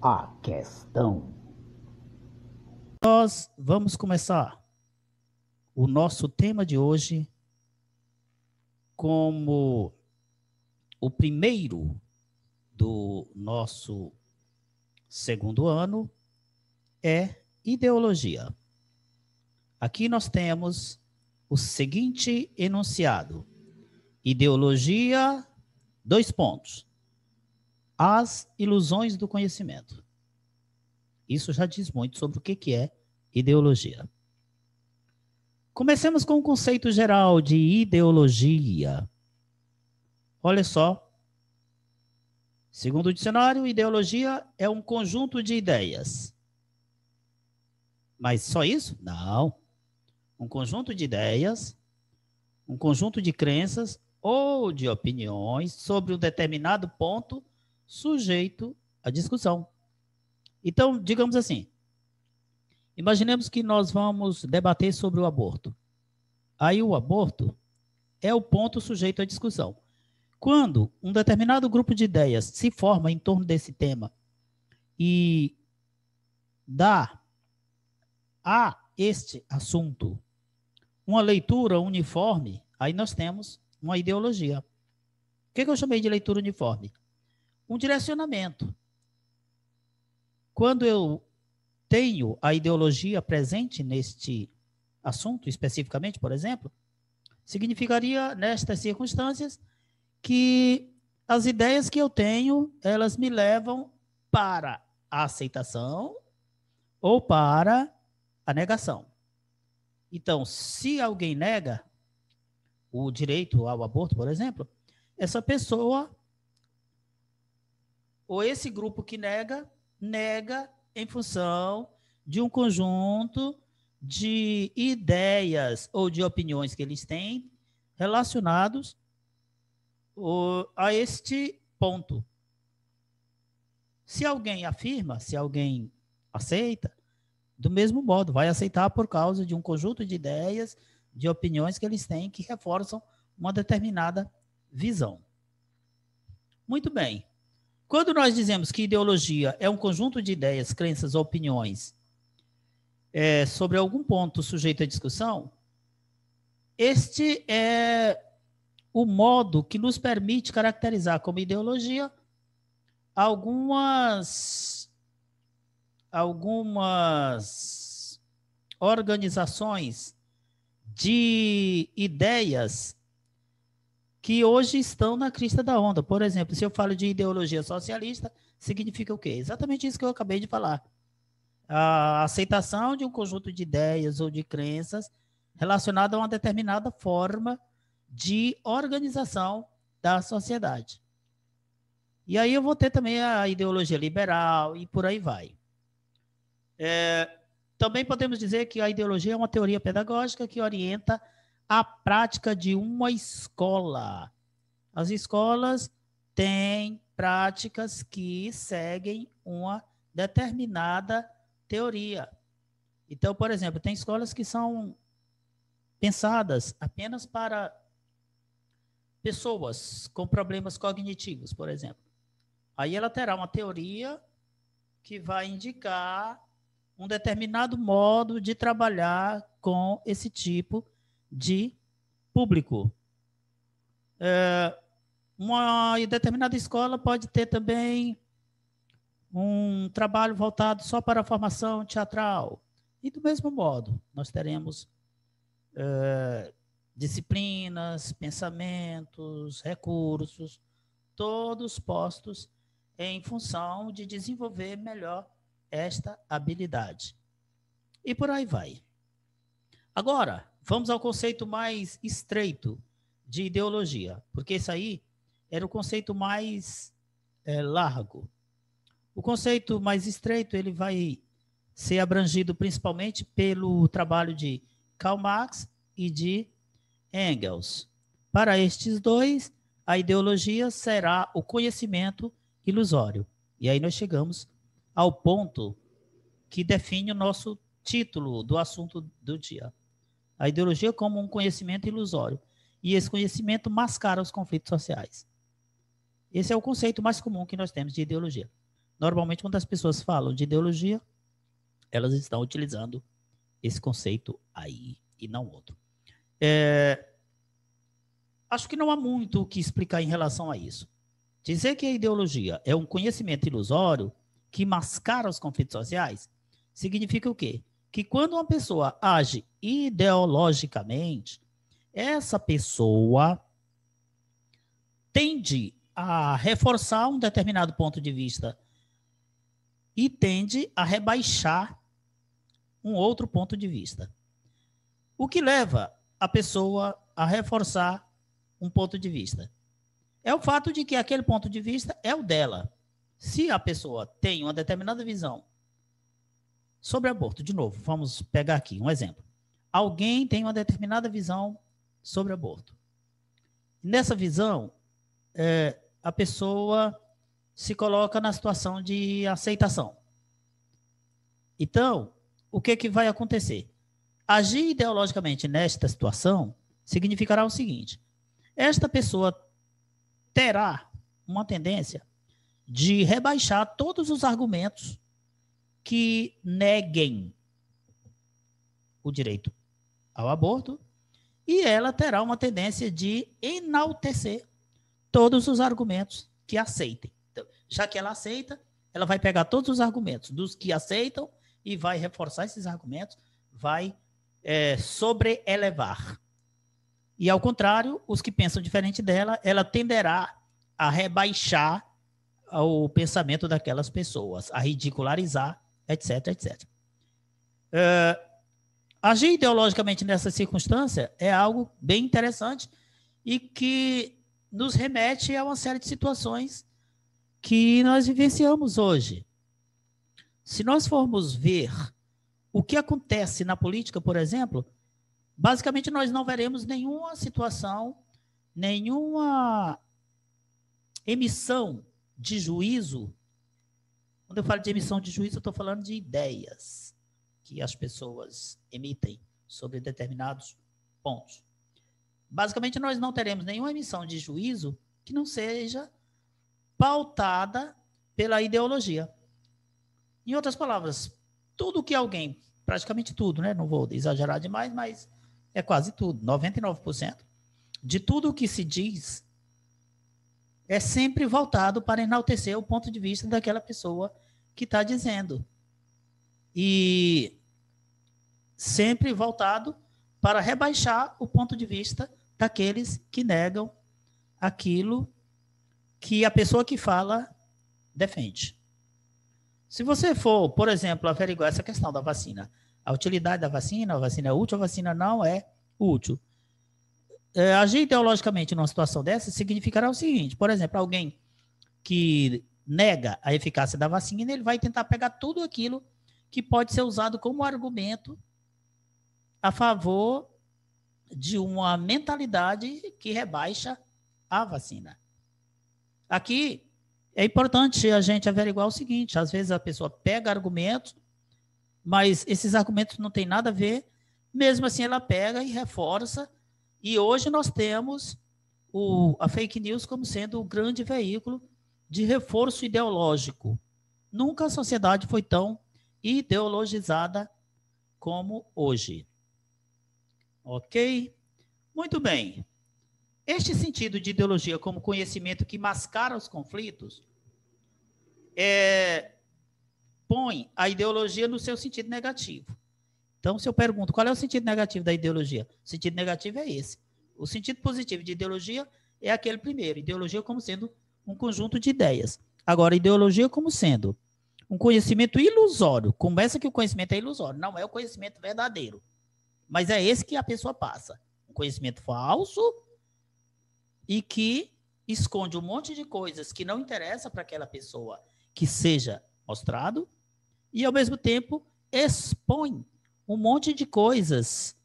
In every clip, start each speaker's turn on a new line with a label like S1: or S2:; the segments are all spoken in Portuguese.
S1: A questão.
S2: Nós vamos começar o nosso tema de hoje como o primeiro do nosso segundo ano é ideologia. Aqui nós temos o seguinte enunciado: ideologia, dois pontos, as ilusões do conhecimento. Isso já diz muito sobre o que é ideologia. Comecemos com o conceito geral de ideologia. Olha só. Segundo o dicionário, ideologia é um conjunto de ideias. Mas só isso? Não. Um conjunto de ideias, um conjunto de crenças ou de opiniões sobre um determinado ponto sujeito à discussão. Então, digamos assim, imaginemos que nós vamos debater sobre o aborto. Aí o aborto é o ponto sujeito à discussão. Quando um determinado grupo de ideias se forma em torno desse tema e dá a este assunto uma leitura uniforme, aí nós temos uma ideologia. O que eu chamei de leitura uniforme? Um direcionamento. Quando eu tenho a ideologia presente neste assunto, especificamente, por exemplo, significaria, nestas circunstâncias, que as ideias que eu tenho, elas me levam para a aceitação ou para a negação. Então, se alguém nega o direito ao aborto, por exemplo, essa pessoa ou esse grupo que nega em função de um conjunto de ideias ou de opiniões que eles têm relacionados a este ponto. Se alguém afirma, se alguém aceita, do mesmo modo, vai aceitar por causa de um conjunto de ideias, de opiniões que eles têm que reforçam uma determinada visão. Muito bem. Quando nós dizemos que ideologia é um conjunto de ideias, crenças ou opiniões sobre algum ponto sujeito à discussão, este é o modo que nos permite caracterizar como ideologia algumas organizações de ideias que hoje estão na crista da onda. Por exemplo, se eu falo de ideologia socialista, significa o quê? Exatamente isso que eu acabei de falar. A aceitação de um conjunto de ideias ou de crenças relacionada a uma determinada forma de organização da sociedade. E aí eu vou ter também a ideologia liberal e por aí vai. Também podemos dizer que a ideologia é uma teoria pedagógica que orienta a prática de uma escola. As escolas têm práticas que seguem uma determinada teoria. Então, por exemplo, tem escolas que são pensadas apenas para pessoas com problemas cognitivos, por exemplo. Aí ela terá uma teoria que vai indicar um determinado modo de trabalhar com esse tipo de público. Uma determinada escola pode ter também um trabalho voltado só para a formação teatral. E do mesmo modo, nós teremos disciplinas, pensamentos, recursos, todos postos em função de desenvolver melhor esta habilidade. E por aí vai. Agora, vamos ao conceito mais estreito de ideologia, porque esse aí era o conceito mais largo. O conceito mais estreito ele vai ser abrangido principalmente pelo trabalho de Karl Marx e de Engels. Para estes dois, a ideologia será o conhecimento ilusório. E aí nós chegamos ao ponto que define o nosso título do assunto do dia. A ideologia como um conhecimento ilusório. E esse conhecimento mascara os conflitos sociais. Esse é o conceito mais comum que nós temos de ideologia. Normalmente, quando as pessoas falam de ideologia, elas estão utilizando esse conceito aí e não outro. Acho que não há muito o que explicar em relação a isso. Dizer que a ideologia é um conhecimento ilusório que mascara os conflitos sociais significa o quê? Que quando uma pessoa age ideologicamente, essa pessoa tende a reforçar um determinado ponto de vista e tende a rebaixar um outro ponto de vista. O que leva a pessoa a reforçar um ponto de vista? É o fato de que aquele ponto de vista é o dela. Se a pessoa tem uma determinada visão sobre aborto, de novo, vamos pegar aqui um exemplo. Alguém tem uma determinada visão sobre aborto. Nessa visão, a pessoa se coloca na situação de aceitação. Então, o que vai acontecer? Agir ideologicamente nesta situação significará o seguinte: esta pessoa terá uma tendência de rebaixar todos os argumentos que neguem o direito ao aborto e ela terá uma tendência de enaltecer todos os argumentos que aceitem. Então, já que ela aceita, ela vai pegar todos os argumentos dos que aceitam e vai reforçar esses argumentos, vai sobreelevar. E, ao contrário, os que pensam diferente dela, ela tenderá a rebaixar o pensamento daquelas pessoas, a ridicularizar, etc, etc. Agir ideologicamente nessa circunstância é algo bem interessante e que nos remete a uma série de situações que nós vivenciamos hoje. Se nós formos ver o que acontece na política, por exemplo, basicamente nós não veremos nenhuma situação, nenhuma emissão de juízo. Quando eu falo de emissão de juízo, eu estou falando de ideias que as pessoas emitem sobre determinados pontos. Basicamente, nós não teremos nenhuma emissão de juízo que não seja pautada pela ideologia. Em outras palavras, tudo que alguém, praticamente tudo, né? Não vou exagerar demais, mas é quase tudo, 99% de tudo o que se diz é sempre voltado para enaltecer o ponto de vista daquela pessoa que está dizendo. E sempre voltado para rebaixar o ponto de vista daqueles que negam aquilo que a pessoa que fala defende. Se você for, por exemplo, averiguar essa questão da vacina, a utilidade da vacina, a vacina é útil, a vacina não é útil. Agir ideologicamente numa situação dessa significará o seguinte: por exemplo, alguém que nega a eficácia da vacina, ele vai tentar pegar tudo aquilo que pode ser usado como argumento a favor de uma mentalidade que rebaixa a vacina. Aqui é importante a gente averiguar o seguinte: às vezes a pessoa pega argumentos, mas esses argumentos não têm nada a ver, mesmo assim ela pega e reforça. E hoje nós temos a fake news como sendo o grande veículo de reforço ideológico. Nunca a sociedade foi tão ideologizada como hoje. Ok? Muito bem. Este sentido de ideologia como conhecimento que mascara os conflitos põe a ideologia no seu sentido negativo. Então, se eu pergunto qual é o sentido negativo da ideologia, o sentido negativo é esse. O sentido positivo de ideologia é aquele primeiro, ideologia como sendo um conjunto de ideias. Agora, ideologia como sendo um conhecimento ilusório. Começa que o conhecimento é ilusório, não é o conhecimento verdadeiro. Mas é esse que a pessoa passa. Um conhecimento falso e que esconde um monte de coisas que não interessa para aquela pessoa que seja mostrado e, ao mesmo tempo, expõe um monte de coisas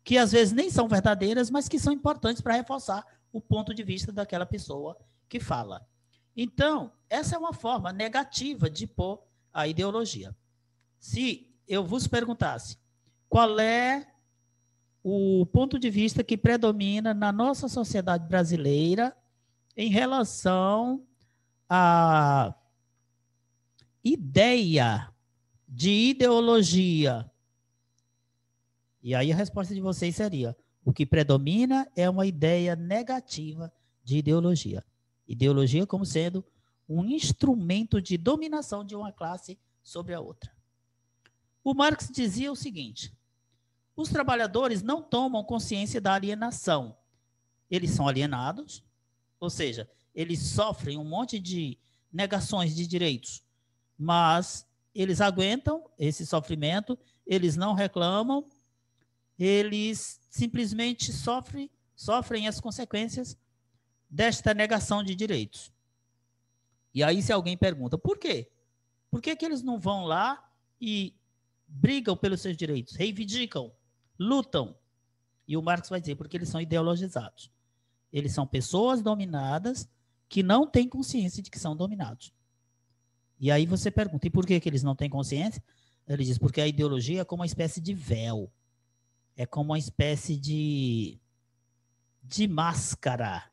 S2: que às vezes nem são verdadeiras, mas que são importantes para reforçar o ponto de vista daquela pessoa que fala. Então, essa é uma forma negativa de pôr a ideologia. Se eu vos perguntasse qual é o ponto de vista que predomina na nossa sociedade brasileira em relação a ideia de ideologia. E aí a resposta de vocês seria: o que predomina é uma ideia negativa de ideologia. Ideologia como sendo um instrumento de dominação de uma classe sobre a outra. O Marx dizia o seguinte: os trabalhadores não tomam consciência da alienação. Eles são alienados, ou seja, eles sofrem um monte de negações de direitos, mas eles aguentam esse sofrimento, eles não reclamam, eles simplesmente sofrem as consequências desta negação de direitos. E aí se alguém pergunta, por quê? Por que eles não vão lá e brigam pelos seus direitos, reivindicam, lutam? E o Marx vai dizer, porque eles são ideologizados. Eles são pessoas dominadas que não têm consciência de que são dominados. E aí você pergunta, e por que eles não têm consciência? Ele diz, porque a ideologia é como uma espécie de véu. É como uma espécie de máscara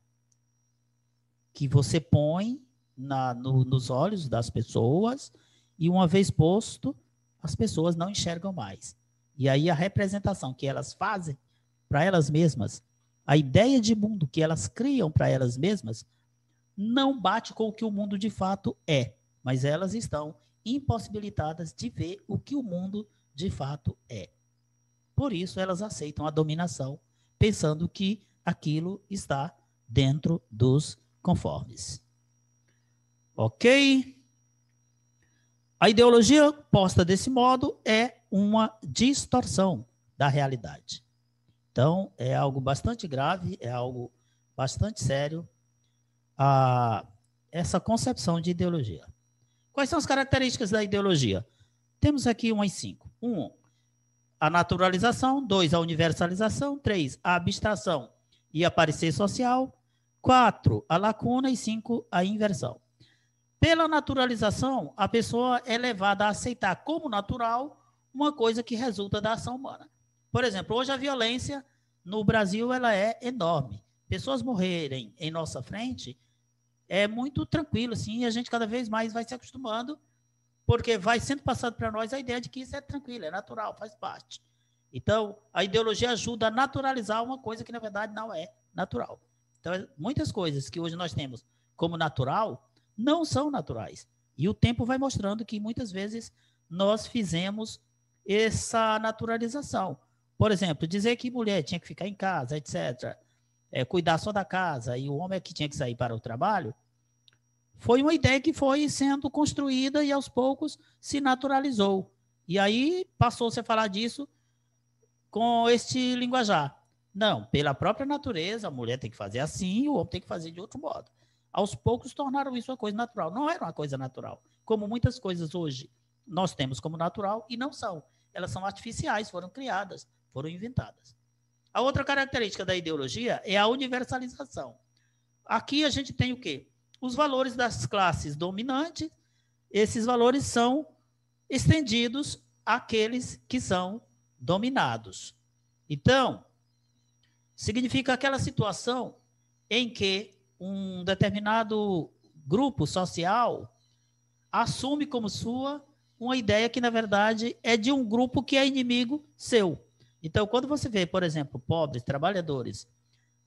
S2: que você põe nos olhos das pessoas e uma vez posto, as pessoas não enxergam mais. E aí a representação que elas fazem para elas mesmas, a ideia de mundo que elas criam para elas mesmas, não bate com o que o mundo de fato é, mas elas estão impossibilitadas de ver o que o mundo de fato é. Por isso, elas aceitam a dominação, pensando que aquilo está dentro dos conformes. Ok? A ideologia posta desse modo é uma distorção da realidade. Então, é algo bastante grave, é algo bastante sério, essa concepção de ideologia. Quais são as características da ideologia? Temos aqui umas 5. 1, a naturalização. 2, a universalização. 3, a abstração e aparecer social. 4, a lacuna. E 5, a inversão. Pela naturalização, a pessoa é levada a aceitar como natural uma coisa que resulta da ação humana. Por exemplo, hoje a violência no Brasil ela é enorme. Pessoas morrerem em nossa frente é muito tranquilo, assim, e a gente cada vez mais vai se acostumando, porque vai sendo passado para nós a ideia de que isso é tranquilo, é natural, faz parte. Então, a ideologia ajuda a naturalizar uma coisa que, na verdade, não é natural. Então, muitas coisas que hoje nós temos como natural não são naturais. E o tempo vai mostrando que, muitas vezes, nós fizemos essa naturalização. Por exemplo, dizer que mulher tinha que ficar em casa, etc., cuidar só da casa e o homem é que tinha que sair para o trabalho, foi uma ideia que foi sendo construída e aos poucos se naturalizou. E aí passou-se a falar disso com este linguajar. Não, pela própria natureza, a mulher tem que fazer assim e o homem tem que fazer de outro modo. Aos poucos tornaram isso uma coisa natural. Não era uma coisa natural, como muitas coisas hoje nós temos como natural e não são. Elas são artificiais, foram criadas, foram inventadas. A outra característica da ideologia é a universalização. Aqui a gente tem o quê? Os valores das classes dominantes, esses valores são estendidos àqueles que são dominados. Então, significa aquela situação em que um determinado grupo social assume como sua uma ideia que, na verdade, é de um grupo que é inimigo seu. Então, quando você vê, por exemplo, pobres, trabalhadores,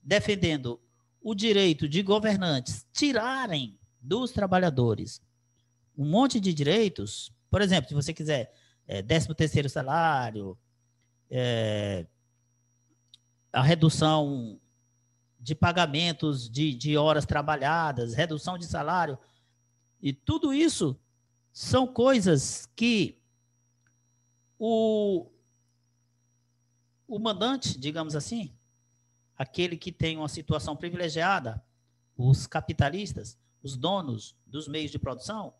S2: defendendo o direito de governantes tirarem dos trabalhadores um monte de direitos, por exemplo, se você quiser 13º salário, a redução de pagamentos de horas trabalhadas, redução de salário, e tudo isso são coisas que o mandante, digamos assim, aquele que tem uma situação privilegiada, os capitalistas, os donos dos meios de produção,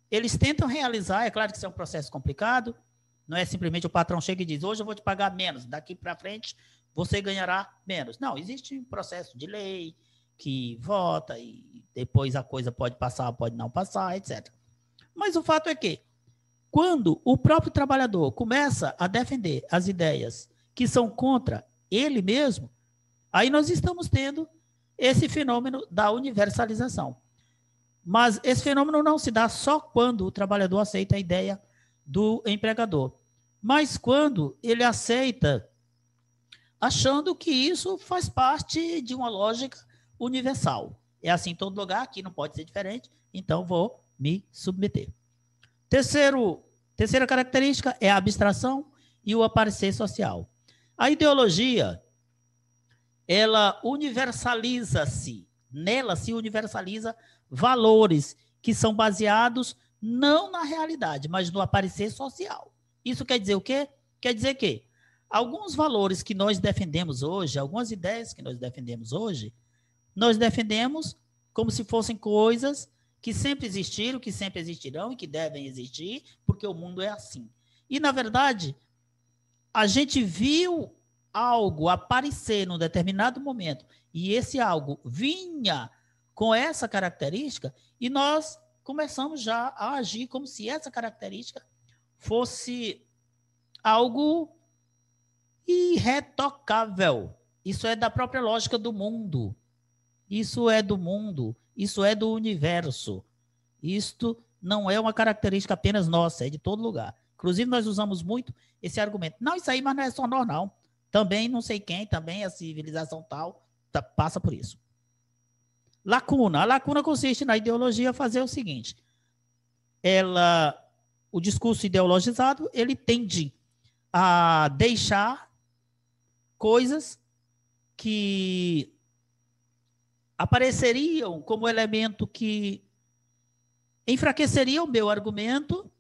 S2: eles tentam realizar, é claro que isso é um processo complicado, não é simplesmente o patrão chega e diz, hoje eu vou te pagar menos, daqui para frente você ganhará menos. Não, existe um processo de lei que vota e depois a coisa pode passar, pode não passar, etc. Mas o fato é que, quando o próprio trabalhador começa a defender as ideias que são contra ele mesmo, aí nós estamos tendo esse fenômeno da universalização. Mas esse fenômeno não se dá só quando o trabalhador aceita a ideia do empregador, mas quando ele aceita achando que isso faz parte de uma lógica universal. É assim em todo lugar, aqui não pode ser diferente, então vou me submeter. Terceira característica é a abstração e o aparecer social. A ideologia, ela universaliza-se, nela se universaliza valores que são baseados não na realidade, mas no aparecer social. Isso quer dizer o quê? Quer dizer que alguns valores que nós defendemos hoje, algumas ideias que nós defendemos como se fossem coisas que sempre existiram, que sempre existirão e que devem existir, porque o mundo é assim. E, na verdade, a gente viu algo aparecer num determinado momento e esse algo vinha com essa característica e nós começamos já a agir como se essa característica fosse algo irretocável. Isso é da própria lógica do mundo. Isso é do mundo. Isso é do universo. Isto não é uma característica apenas nossa, é de todo lugar. Inclusive, nós usamos muito esse argumento. Não, isso aí, mas não é só nós, não. Também não sei quem, também a civilização tal passa por isso. Lacuna. A lacuna consiste na ideologia fazer o seguinte. O discurso ideologizado, ele tende a deixar coisas que apareceriam como elemento que enfraqueceria o meu argumento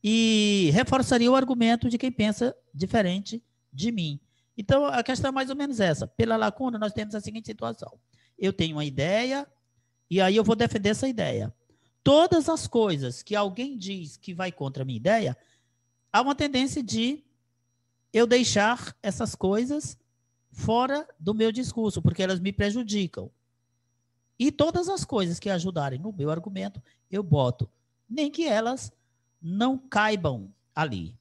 S2: e reforçaria o argumento de quem pensa diferente de mim. Então, a questão é mais ou menos essa. Pela lacuna, nós temos a seguinte situação. Eu tenho uma ideia e aí eu vou defender essa ideia. Todas as coisas que alguém diz que vai contra a minha ideia, há uma tendência de eu deixar essas coisas fora do meu discurso, porque elas me prejudicam. E todas as coisas que ajudarem no meu argumento, eu boto, nem que elas não caibam ali.